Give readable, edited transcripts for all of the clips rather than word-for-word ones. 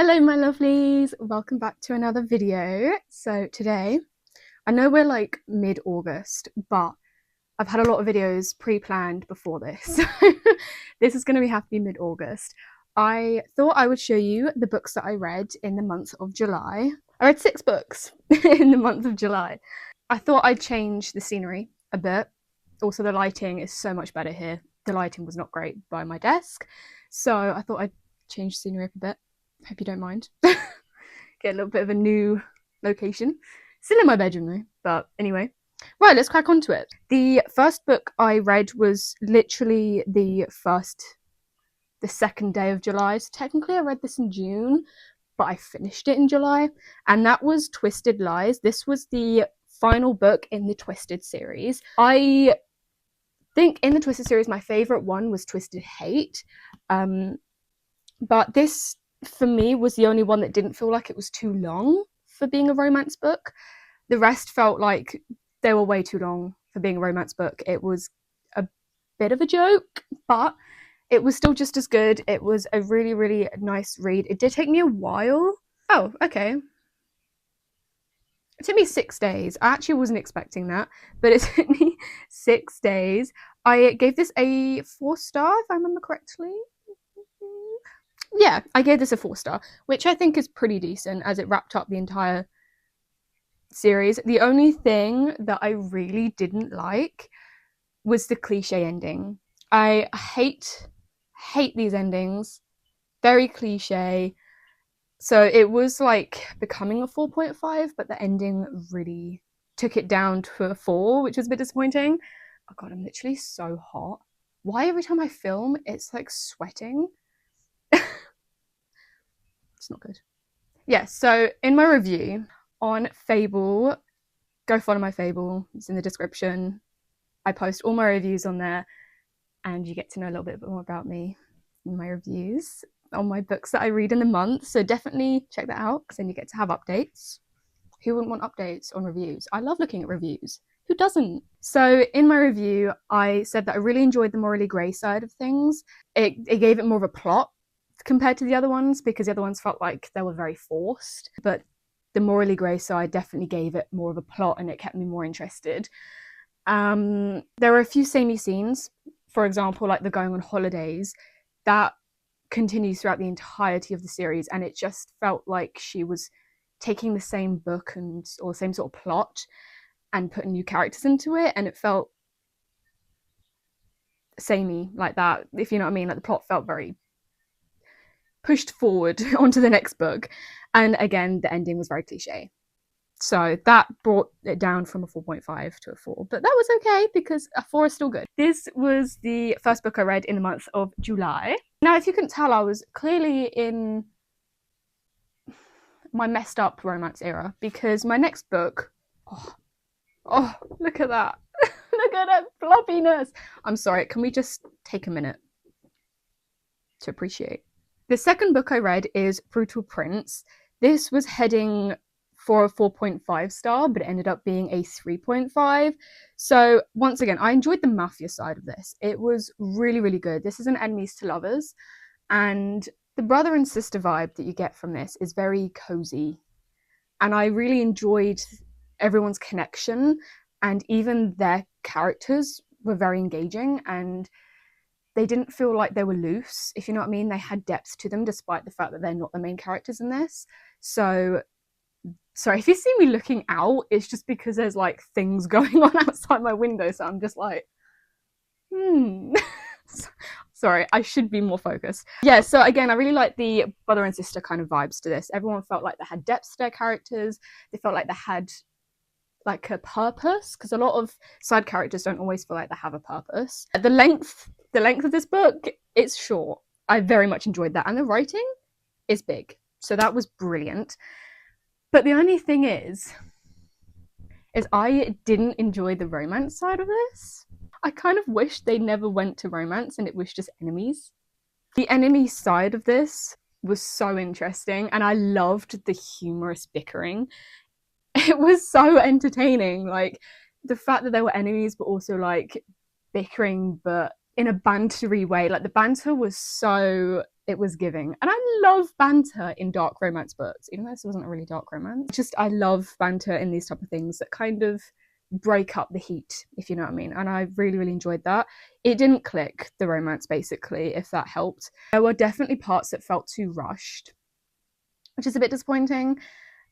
Hello my lovelies, welcome back to another video. So today, I know we're like mid-August, but I've had a lot of videos pre-planned before this. So this is going to have to be mid-August. I thought I would show you the books that I read in the month of July. I read 6 books in the month of July. I thought I'd change the scenery a bit. Also, the lighting is so much better here. The lighting was not great by my desk, so I thought I'd change the scenery up a bit. Hope you don't mind. Get a little bit of a new location. Still in my bedroom though, but anyway. Right, let's crack on to it. The first book I read was literally the second day of July. So technically I read this in June, but I finished it in July. And that was Twisted Lies. This was the final book in the Twisted series. I think in the Twisted series, my favourite one was Twisted Hate. But this, for me, was the only one that didn't feel like it was too long for being a romance book. The rest felt like they were way too long for being a romance book. It was a bit of a joke, but it was still just as good. It was a really, really nice read. It did take me a while. Oh, okay. It took me 6 days. I actually wasn't expecting that, but it took me 6 days. I gave this a 4-star, if I remember correctly. Yeah, I gave this a 4-star, which I think is pretty decent as it wrapped up the entire series. The only thing that I really didn't like was the cliche ending. I hate these endings. Very cliche. So it was like becoming a 4.5, but the ending really took it down to a 4, which was a bit disappointing. Oh god, I'm literally so hot. Why every time I film, it's like sweating? It's not good. Yeah, so in my review on Fable, go follow my Fable. It's in the description. I post all my reviews on there, and you get to know a little bit more about me in my reviews on my books that I read in the month. So definitely check that out, because then you get to have updates. Who wouldn't want updates on reviews? I love looking at reviews. Who doesn't? So in my review, I said that I really enjoyed the Morally Grey side of things. It gave it more of a plot compared to the other ones, because the other ones felt like they were very forced, but the Morally Grey side definitely gave it more of a plot, and it kept me more interested. There were a few samey scenes, for example, like the going on holidays, that continues throughout the entirety of the series, and it just felt like she was taking the same book or same sort of plot and putting new characters into it, and it felt samey like that, if you know what I mean. Like the plot felt very pushed forward onto the next book, and again the ending was very cliche, so that brought it down from a 4.5 to a 4, but that was okay because a 4 is still good. This was the first book I read in the month of July. Now, if you couldn't tell, I was clearly in my messed up romance era, because my next book, oh look at that. Look at that floppiness. I'm sorry, can we just take a minute to appreciate? The second book I read is Brutal Prince. This was heading for a 4.5 star, but it ended up being a 3.5. So once again, I enjoyed the mafia side of this. It was really, really good. This is an enemies to lovers, and the brother and sister vibe that you get from this is very cozy. And I really enjoyed everyone's connection, and even their characters were very engaging, and they didn't feel like they were loose, if you know what I mean. They had depth to them, despite the fact that they're not the main characters in this. So, sorry, if you see me looking out, it's just because there's like things going on outside my window, so I'm just like, Sorry, I should be more focused. Yeah, so again, I really like the brother and sister kind of vibes to this. Everyone felt like they had depth to their characters. They felt like they had like a purpose, because a lot of side characters don't always feel like they have a purpose. The length of this book, it's short. I very much enjoyed that, and the writing is big, so that was brilliant. But the only thing is I didn't enjoy the romance side of this. I kind of wish they never went to romance and it was just enemies. The enemy side of this was so interesting, and I loved the humorous bickering. It was so entertaining, like the fact that they were enemies but also like bickering, but in a bantery way. Like the banter was so it was giving. And I love banter in dark romance books, even though this wasn't a really dark romance. Just, I love banter in these type of things that kind of break up the heat, if you know what I mean. And I really, really enjoyed that. It didn't click, the romance, basically, if that helped. There were definitely parts that felt too rushed, which is a bit disappointing.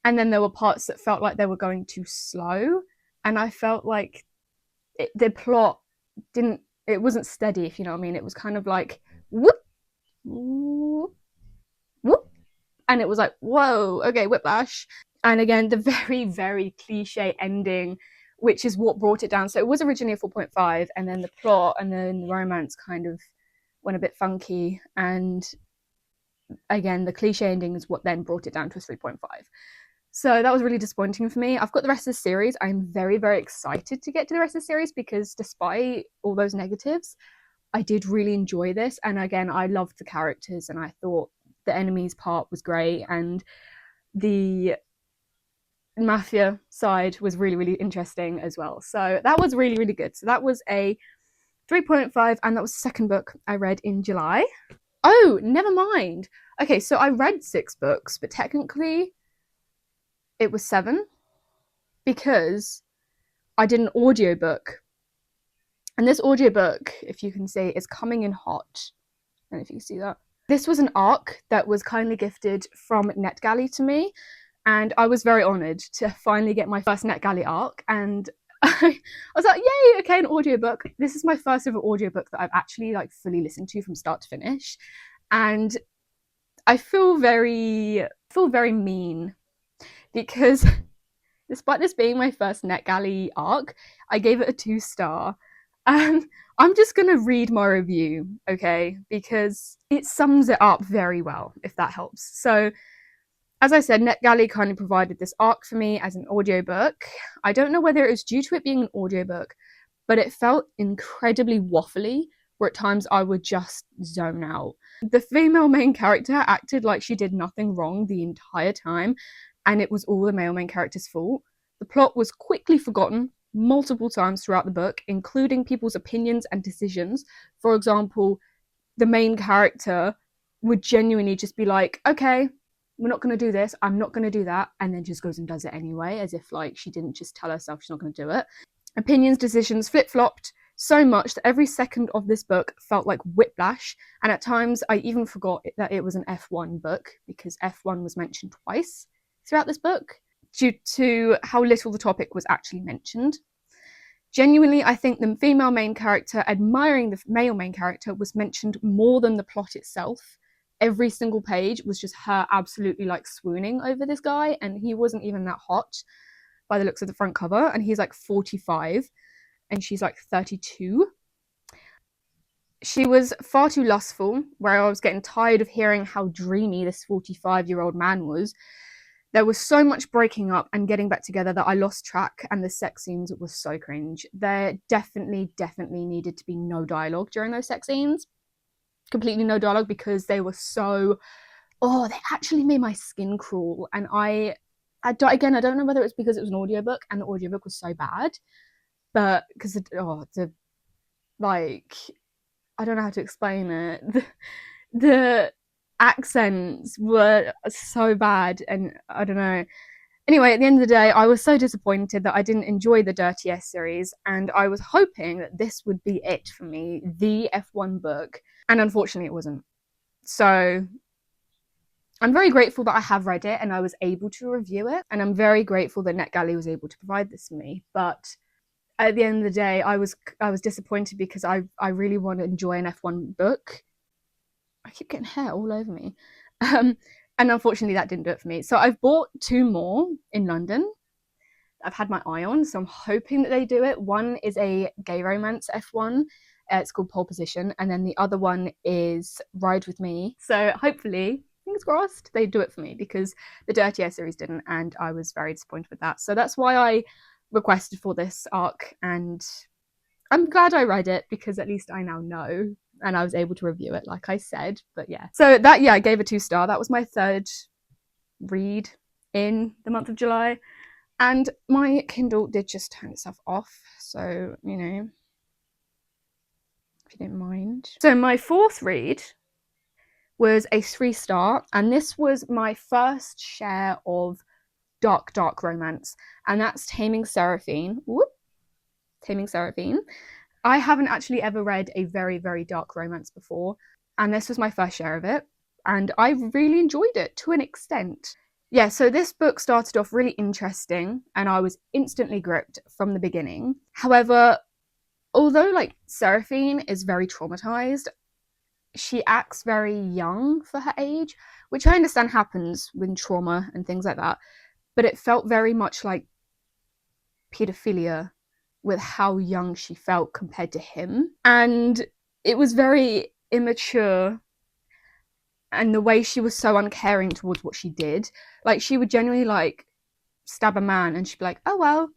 And then there were parts that felt like they were going too slow. And I felt like the plot it wasn't steady, if you know what I mean. It was kind of like, whoop, whoop, whoop. And it was like, whoa, okay, whiplash. And again, the very, very cliche ending, which is what brought it down. So it was originally a 4.5, and then the plot and then the romance kind of went a bit funky. And again, the cliche ending is what then brought it down to a 3.5. So that was really disappointing for me. I've got the rest of the series. I'm very, very excited to get to the rest of the series because despite all those negatives, I did really enjoy this. And again, I loved the characters and I thought the enemies part was great. And the mafia side was really, really interesting as well. So that was really, really good. So that was a 3.5, and that was the second book I read in July. Oh, never mind. Okay, so I read 6 books, but technically it was 7 because I did an audiobook. And this audiobook, if you can see, is coming in hot. I don't know if you can see that. This was an ARC that was kindly gifted from NetGalley to me. And I was very honoured to finally get my first NetGalley ARC. And I was like, yay, okay, an audiobook. This is my first ever audiobook that I've actually like fully listened to from start to finish. And I feel very mean because despite this being my first NetGalley ARC, I gave it a 2-star. I'm just going to read my review, okay? Because it sums it up very well, if that helps. So, as I said, NetGalley kind of provided this ARC for me as an audiobook. I don't know whether it was due to it being an audiobook, but it felt incredibly waffly, where at times I would just zone out. The female main character acted like she did nothing wrong the entire time, and it was all the male main character's fault. The plot was quickly forgotten multiple times throughout the book, including people's opinions and decisions. For example, the main character would genuinely just be like, okay, we're not going to do this, I'm not going to do that, and then just goes and does it anyway, as if like she didn't just tell herself she's not going to do it. Opinions, decisions flip-flopped so much that every second of this book felt like whiplash, and at times I even forgot that it was an F1 book, because F1 was mentioned twice throughout this book, due to how little the topic was actually mentioned. Genuinely, I think the female main character admiring the male main character was mentioned more than the plot itself. Every single page was just her absolutely like swooning over this guy, and he wasn't even that hot by the looks of the front cover, and he's like 45 and she's like 32. She was far too lustful, where I was getting tired of hearing how dreamy this 45-year-old man was. There was so much breaking up and getting back together that I lost track, and the sex scenes was so cringe. There definitely needed to be no dialogue during those sex scenes. Completely no dialogue, because they were so... Oh, they actually made my skin crawl. And I don't know whether it's because it was an audiobook and the audiobook was so bad, but because like, I don't know how to explain it. The accents were so bad, and I don't know. Anyway, at the end of the day, I was so disappointed that I didn't enjoy the Dirty S series, and I was hoping that this would be it for me, the F1 book, and unfortunately it wasn't. So I'm very grateful that I have read it and I was able to review it, and I'm very grateful that NetGalley was able to provide this for me. But at the end of the day, I was disappointed because I really want to enjoy an F1 book. I keep getting hair all over me. And unfortunately that didn't do it for me. So I've bought 2 more in London. I've had my eye on, so I'm hoping that they do it. One is a gay romance F1. It's called Pole Position. And then the other one is Ride With Me. So hopefully, fingers crossed, they do it for me, because the Dirty Air series didn't, and I was very disappointed with that. So that's why I requested for this ARC, and I'm glad I read it, because at least I now know, and I was able to review it, like I said. But yeah, so that, yeah, I gave a 2-star. That was my 3rd read in the month of July, and my Kindle did just turn itself off, so, you know, if you didn't mind. So my 4th read was a 3-star, and this was my first share of dark romance, and that's Taming Seraphine. Whoop. Taming Seraphine. I haven't actually ever read a very, very dark romance before, and this was my first share of it, and I really enjoyed it to an extent. Yeah, so this book started off really interesting, and I was instantly gripped from the beginning. However, although like Seraphine is very traumatized, she acts very young for her age, which I understand happens with trauma and things like that, but it felt very much like pedophilia with how young she felt compared to him. And it was very immature, and the way she was so uncaring towards what she did. Like, she would genuinely like stab a man and she'd be like, oh well,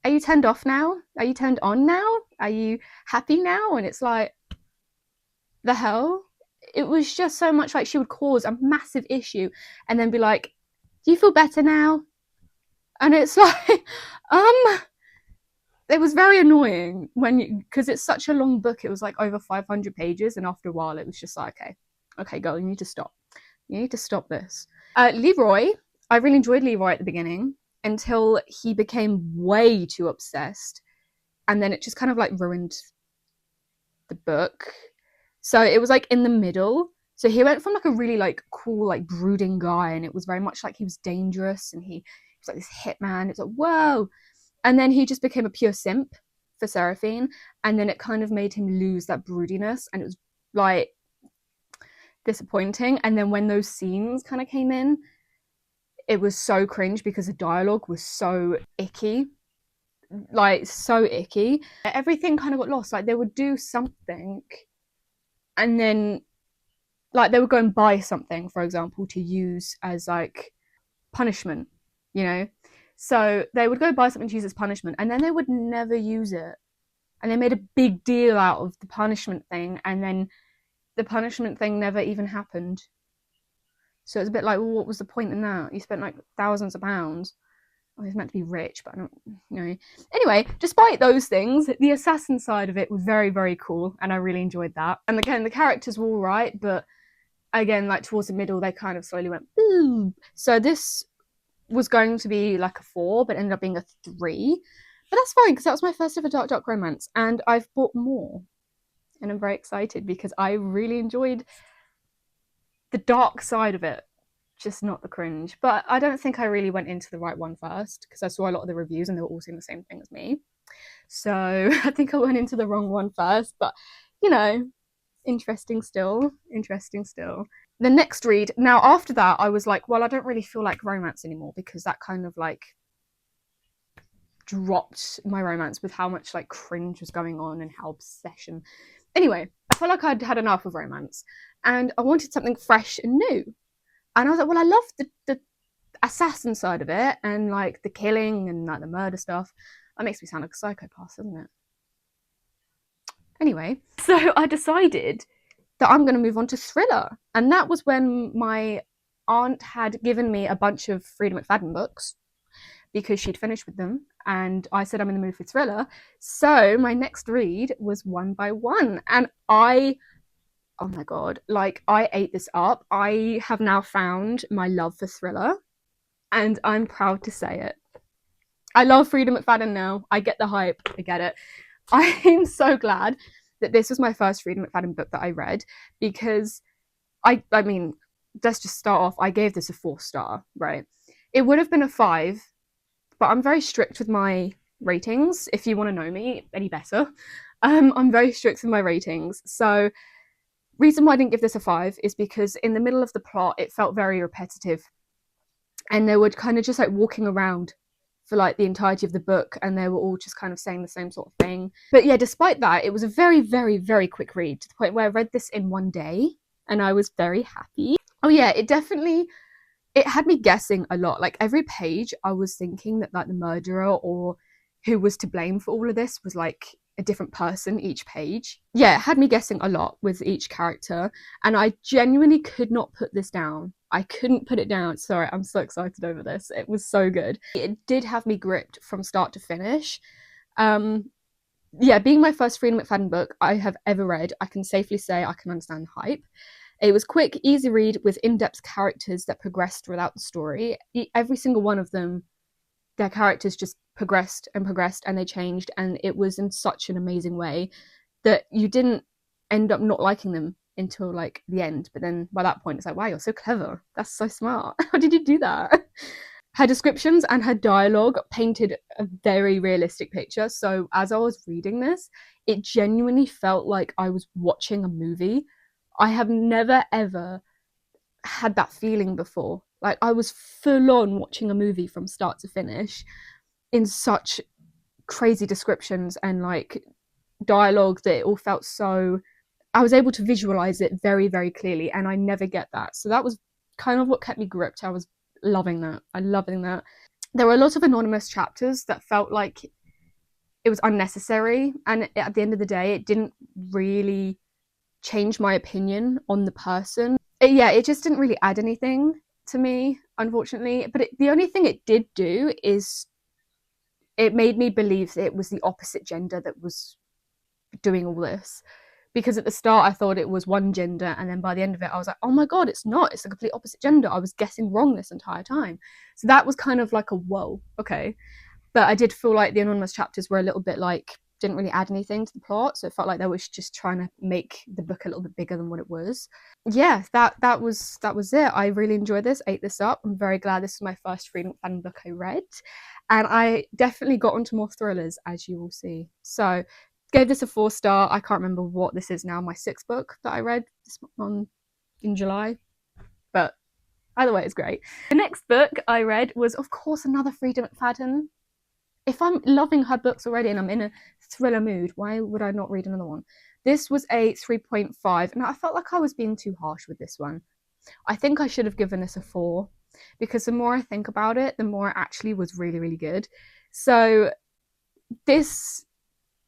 are you turned off now? Are you turned on now? Are you happy now? And it's like, the hell? It was just so much like she would cause a massive issue and then be like, do you feel better now? And it's like, it was very annoying because it's such a long book. It was like over 500 pages, and after a while it was just like, okay girl, you need to stop this. Leroy, I really enjoyed Leroy at the beginning until he became way too obsessed, and then it just kind of like ruined the book. So it was like in the middle. So he went from like a really like cool like brooding guy, and it was very much like he was dangerous and he was like this hitman. It's like, whoa. And then he just became a pure simp for Seraphine, and then it kind of made him lose that broodiness, and it was like disappointing. And then when those scenes kind of came in, it was so cringe because the dialogue was so icky. Like, so icky. Everything kind of got lost. Like, they would do something and then like they would go and buy something, for example, to use as like punishment, you know? So they would go buy something to use as punishment, and then they would never use it. And they made a big deal out of the punishment thing, and then the punishment thing never even happened. So it's a bit like, well, what was the point in that? You spent like thousands of pounds. Well, he's meant to be rich, but I don't know. Anyway, despite those things, the assassin side of it was very, very cool, and I really enjoyed that. And again, the characters were all right, but again, like towards the middle, they kind of slowly went boom. So this was going to be like a 4, but ended up being a 3. But that's fine, because that was my first ever dark romance, and I've bought more. And I'm very excited because I really enjoyed the dark side of it, just not the cringe. But I don't think I really went into the right one first, because I saw a lot of the reviews and they were all saying the same thing as me. So I think I went into the wrong one first, but you know, interesting still. The next read, now after that I was like, well, I don't really feel like romance anymore, because that kind of like dropped my romance with how much like cringe was going on and how obsession. Anyway, I felt like I'd had enough of romance and I wanted something fresh and new. And I was like, well, I love the assassin side of it and like the killing and like the murder stuff. That makes me sound like a psychopath, doesn't it? Anyway, so I decided that I'm going to move on to thriller. And that was when my aunt had given me a bunch of Freida McFadden books because she'd finished with them. And I said I'm in the mood for thriller. So my next read was One by One. And oh my God, like I ate this up. I have now found my love for thriller. And I'm proud to say it. I love Freida McFadden now. I get the hype. I get it. I'm so glad that this was my first Freida McFadden book that I read, because I mean, let's just start off. I gave this a 4-star, right? It would have been a 5, but I'm very strict with my ratings. If you want to know me any better, I'm very strict with my ratings. So reason why I didn't give this a 5 is because in the middle of the plot, it felt very repetitive, and they were kind of just like walking around for like the entirety of the book, and they were all just kind of saying the same sort of thing. But yeah, despite that, it was a very, very, very quick read, to the point where I read this in one day and I was very happy. Oh yeah, it had me guessing a lot. Like every page I was thinking that like the murderer or who was to blame for all of this was like a different person each page. Yeah, it had me guessing a lot with each character, and I genuinely could not put this down. I couldn't put it down. Sorry, I'm so excited over this. It was so good. It did have me gripped from start to finish. Yeah, being my first Freida McFadden book I have ever read, I can safely say I can understand the hype. It was quick, easy read with in-depth characters that progressed throughout the story. Every single one of them, their characters just progressed and progressed, and they changed, and it was in such an amazing way that you didn't end up not liking them until like the end. But then by that point, it's like, wow, you're so clever. That's so smart. How did you do that? Her descriptions and her dialogue painted a very realistic picture. So as I was reading this, it genuinely felt like I was watching a movie. I have never ever had that feeling before. Like, I was full on watching a movie from start to finish in such crazy descriptions and like dialogue that it all felt so, I was able to visualize it very, very clearly, and I never get that. So that was kind of what kept me gripped. I was loving that. There were a lot of anonymous chapters that felt like it was unnecessary, and at the end of the day, it didn't really change my opinion on the person. It just didn't really add anything to me, unfortunately. But the only thing it did do is it made me believe that it was the opposite gender that was doing all this. Because at the start I thought it was one gender, and then by the end of it I was like, oh my god, it's not, it's the complete opposite gender. I was guessing wrong this entire time. So that was kind of like a whoa, okay. But I did feel like the anonymous chapters were a little bit like, didn't really add anything to the plot, so it felt like they were just trying to make the book a little bit bigger than what it was. Yeah, that was it. I really enjoyed this, ate this up. I'm very glad this is my first freedom fan book I read, and I definitely got onto more thrillers, as you will see. So gave this a 4-star. I can't remember what this is now, my 6th book that I read in July, but either way, it's great. The next book I read was, of course, another Freida McFadden. If I'm loving her books already and I'm in a thriller mood, why would I not read another one? This was a 3.5, and I felt like I was being too harsh with this one. I think I should have given this a 4, because the more I think about it, the more it actually was really, really good. So this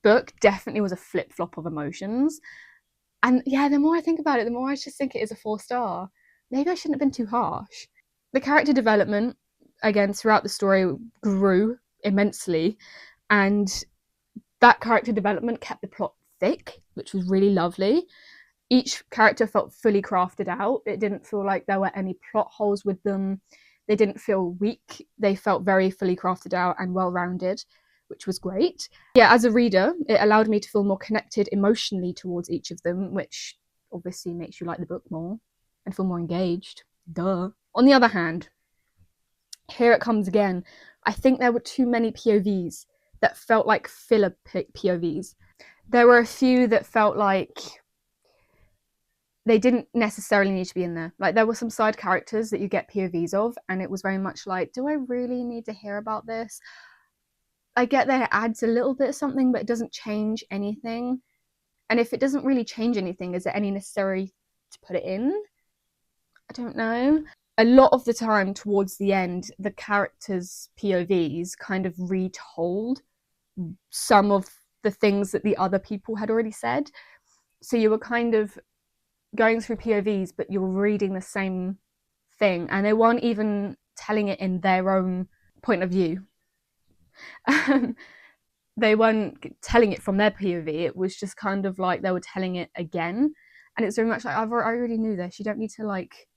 book definitely was a flip-flop of emotions. And yeah, the more I think about it, the more I just think it is a 4-star. Maybe I shouldn't have been too harsh. The character development, again, throughout the story grew immensely, and that character development kept the plot thick, which was really lovely. Each character felt fully crafted out. It didn't feel like there were any plot holes with them. They didn't feel weak. They felt very fully crafted out and well-rounded, which was great. Yeah, as a reader, it allowed me to feel more connected emotionally towards each of them, which obviously makes you like the book more and feel more engaged. Duh. On the other hand, here it comes again. I think there were too many POVs that felt like filler POVs. There were a few that felt like they didn't necessarily need to be in there. Like, there were some side characters that you get POVs of, and it was very much like, do I really need to hear about this? I get that it adds a little bit of something, but it doesn't change anything. And if it doesn't really change anything, is there any necessary to put it in? I don't know. A lot of the time towards the end, the characters' POVs kind of retold some of the things that the other people had already said. So you were kind of going through POVs, but you're reading the same thing, and they weren't even telling it in their own point of view. They weren't telling it from their POV. It was just kind of like they were telling it again, and it's very much like, I already knew this. You don't need to like.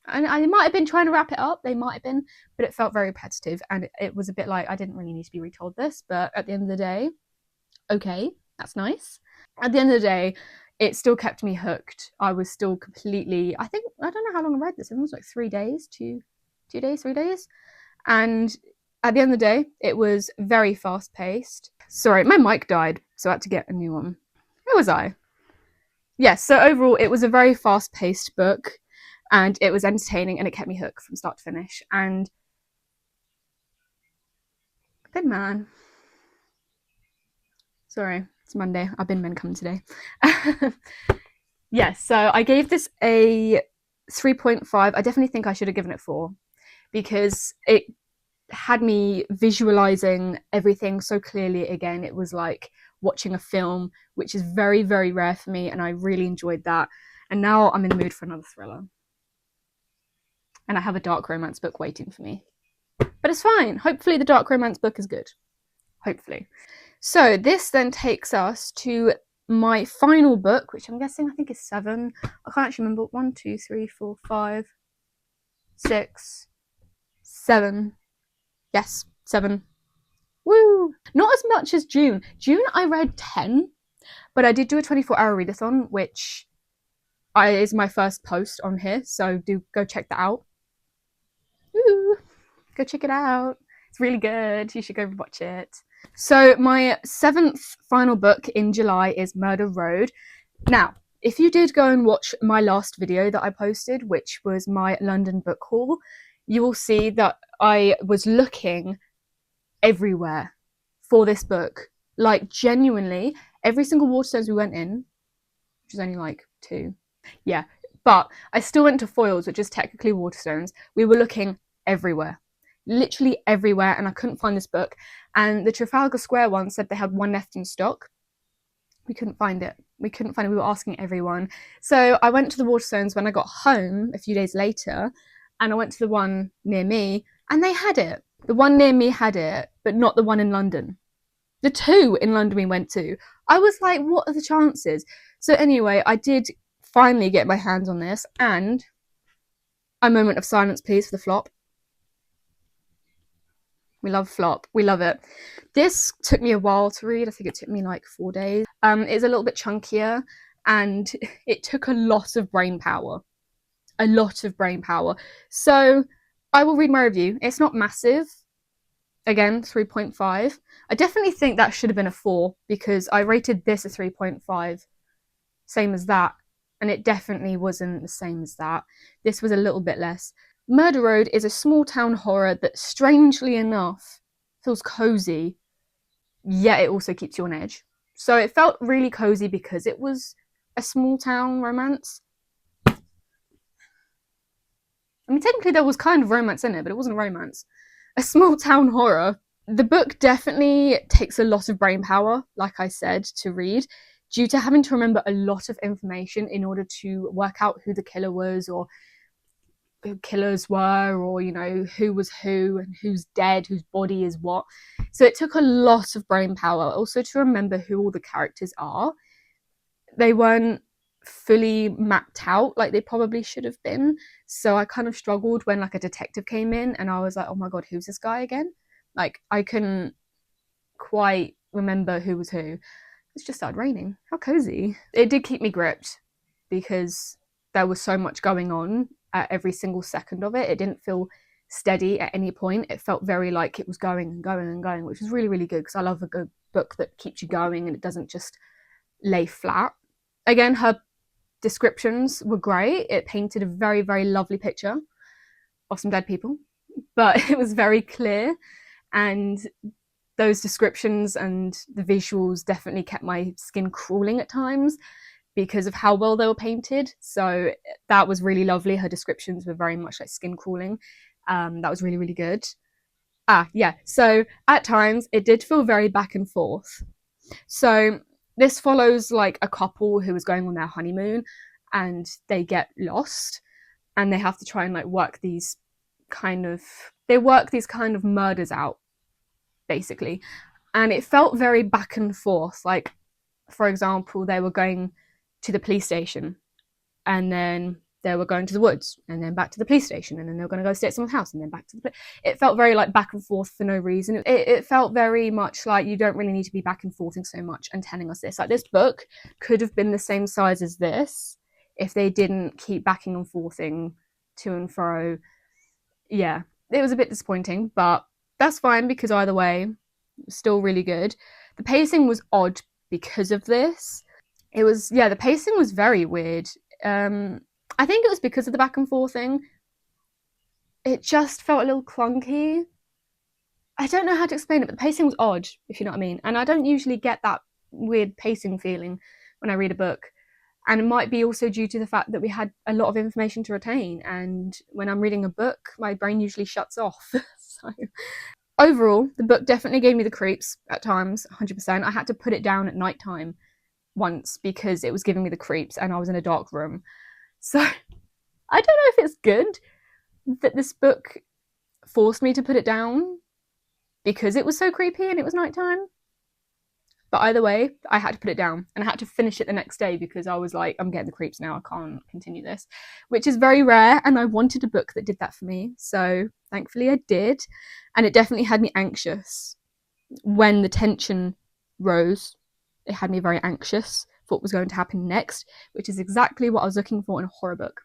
And I might have been trying to wrap it up. They might have been, but it felt very repetitive, and it was a bit like, I didn't really need to be retold this. But at the end of the day, okay, that's nice. At the end of the day, it still kept me hooked. I was still completely, I don't know how long I read this. It was like 3 days, 3 days. And at the end of the day, it was very fast paced. Sorry, my mic died, so I had to get a new one. Where was I? Yes, so overall, it was a very fast paced book, and it was entertaining, and it kept me hooked from start to finish. And Bin Man. Sorry, it's Monday. I've been men coming today. Yes, so I gave this a 3.5. I definitely think I should have given it 4, because it had me visualizing everything so clearly again. It was like watching a film, which is very, very rare for me, and I really enjoyed that. And now I'm in the mood for another thriller. And I have a dark romance book waiting for me. But it's fine. Hopefully the dark romance book is good. Hopefully. So this then takes us to my final book, which I'm guessing I think is 7. I can't actually remember. 1, 2, 3, 4, 5, 6, 7. Yes, 7. Woo! Not as much as June. June I read 10, but I did do a 24-hour readathon, which is my first post on here, so do go check that out. Woo! Go check it out. It's really good. You should go watch it. So my 7th final book in July is Murder Road. Now, if you did go and watch my last video that I posted, which was my London book haul, you will see that I was looking everywhere for this book. Like, genuinely, every single Waterstones we went in, which is only like 2. Yeah, but I still went to Foyles, which is technically Waterstones. We were looking everywhere. Literally everywhere, and I couldn't find this book. And the Trafalgar Square one said they had 1 left in stock. We couldn't find it. We were asking everyone. So I went to the Waterstones when I got home a few days later, and I went to the one near me, and they had it. The one near me had it, but not the one in London. The 2 in London we went to. I was like, what are the chances? So anyway, I did finally get my hands on this, and a moment of silence, please, for the flop. We love flop. We love it. This took me a while to read. I think it took me like 4 days. It's a little bit chunkier, and it took a lot of brain power. A lot of brain power. So I will read my review. It's not massive. Again, 3.5. I definitely think that should have been a 4 because I rated this a 3.5. Same as that. And it definitely wasn't the same as that. This was a little bit less. Murder Road is a small town horror that, strangely enough, feels cozy, yet it also keeps you on edge. So it felt really cozy because it was a small town romance. I mean, technically there was kind of romance in it, but it wasn't a romance. A small town horror. The book definitely takes a lot of brain power, like I said, to read, due to having to remember a lot of information in order to work out who the killer was, or who killers were, or, you know, who was who and who's dead, whose body is what. So it took a lot of brain power also to remember who all the characters are. They weren't fully mapped out like they probably should have been, so I kind of struggled when like a detective came in and I was like, oh my god, who's this guy again? Like, I couldn't quite remember who was who. It's just started raining. How cozy. It did keep me gripped because there was so much going on at every single second of it. It didn't feel steady at any point. It felt very like it was going and going and going, which was really, really good because I love a good book that keeps you going and it doesn't just lay flat. Again, her descriptions were great. It painted a very, very lovely picture of some dead people, but it was very clear, and those descriptions and the visuals definitely kept my skin crawling at times because of how well they were painted. So that was really lovely. Her descriptions were very much like skin crawling. That was really, really good. Yeah. So at times it did feel very back and forth. So this follows like a couple who is going on their honeymoon and they get lost and they have to try and like work these kind of murders out, basically. And it felt very back and forth. Like, for example, they were going to the police station and then they were going to the woods and then back to the police station and then they were going to go stay at someone's house and then back to the it felt very like back and forth for no reason. It felt very much like you don't really need to be back and forthing so much and telling us this. Like, this book could have been the same size as this if they didn't keep backing and forthing to and fro. Yeah, it was a bit disappointing, but that's fine because either way, it was still really good. The pacing was odd because of this. The pacing was very weird. I think it was because of the back and forth thing. It just felt a little clunky. I don't know how to explain it, but the pacing was odd, if you know what I mean. And I don't usually get that weird pacing feeling when I read a book. And it might be also due to the fact that we had a lot of information to retain. And when I'm reading a book, my brain usually shuts off. So overall, the book definitely gave me the creeps at times, 100%. I had to put it down at nighttime once because it was giving me the creeps and I was in a dark room. So I don't know if it's good that this book forced me to put it down because it was so creepy and it was nighttime. But either way, I had to put it down and I had to finish it the next day because I was like, I'm getting the creeps now. I can't continue this, which is very rare. And I wanted a book that did that for me. So thankfully I did. And it definitely had me anxious when the tension rose. It had me very anxious for what was going to happen next, which is exactly what I was looking for in a horror book.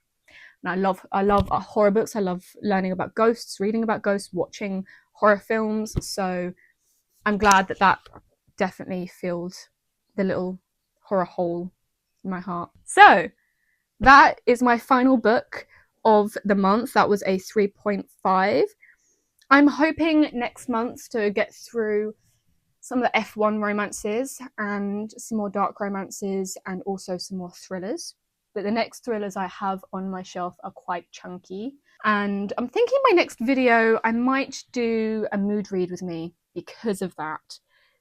And I love horror books. I love learning about ghosts, reading about ghosts, watching horror films. So I'm glad that that definitely filled the little horror hole in my heart. So that is my final book of the month. That was a 3.5. I'm hoping next month to get through some of the F1 romances and some more dark romances and also some more thrillers. But the next thrillers I have on my shelf are quite chunky. And I'm thinking my next video, I might do a mood read with me because of that.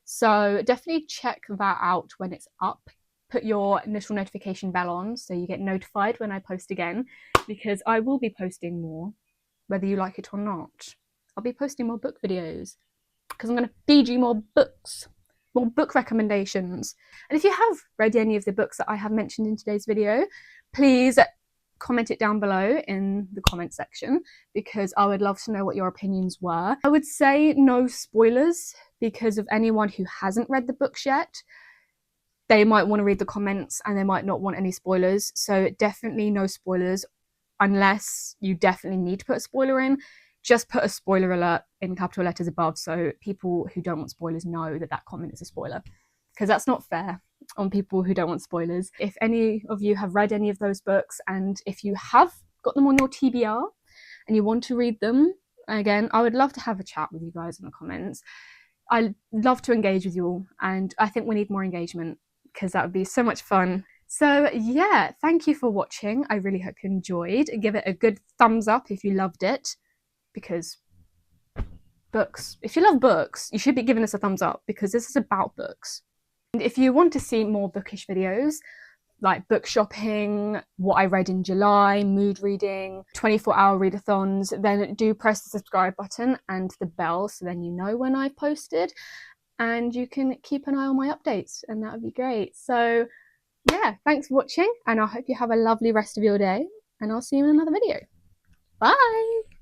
So definitely check that out when it's up. Put your initial notification bell on so you get notified when I post again, because I will be posting more, whether you like it or not. I'll be posting more book videos because I'm going to feed you more books, more book recommendations. And if you have read any of the books that I have mentioned in today's video, please comment it down below in the comment section because I would love to know what your opinions were. I would say no spoilers because of anyone who hasn't read the books yet. They might want to read the comments and they might not want any spoilers. So definitely no spoilers unless you definitely need to put a spoiler in. Just put a spoiler alert in capital letters above so people who don't want spoilers know that that comment is a spoiler, because that's not fair on people who don't want spoilers. If any of you have read any of those books and if you have got them on your TBR and you want to read them, again, I would love to have a chat with you guys in the comments. I love to engage with you all and I think we need more engagement because that would be so much fun. So yeah, thank you for watching. I really hope you enjoyed. Give it a good thumbs up if you loved it, because books, if you love books, you should be giving us a thumbs up because this is about books. And if you want to see more bookish videos, like book shopping, what I read in July, mood reading, 24-hour readathons, then do press the subscribe button and the bell so then you know when I've posted and you can keep an eye on my updates and that would be great. So yeah, thanks for watching and I hope you have a lovely rest of your day and I'll see you in another video. Bye!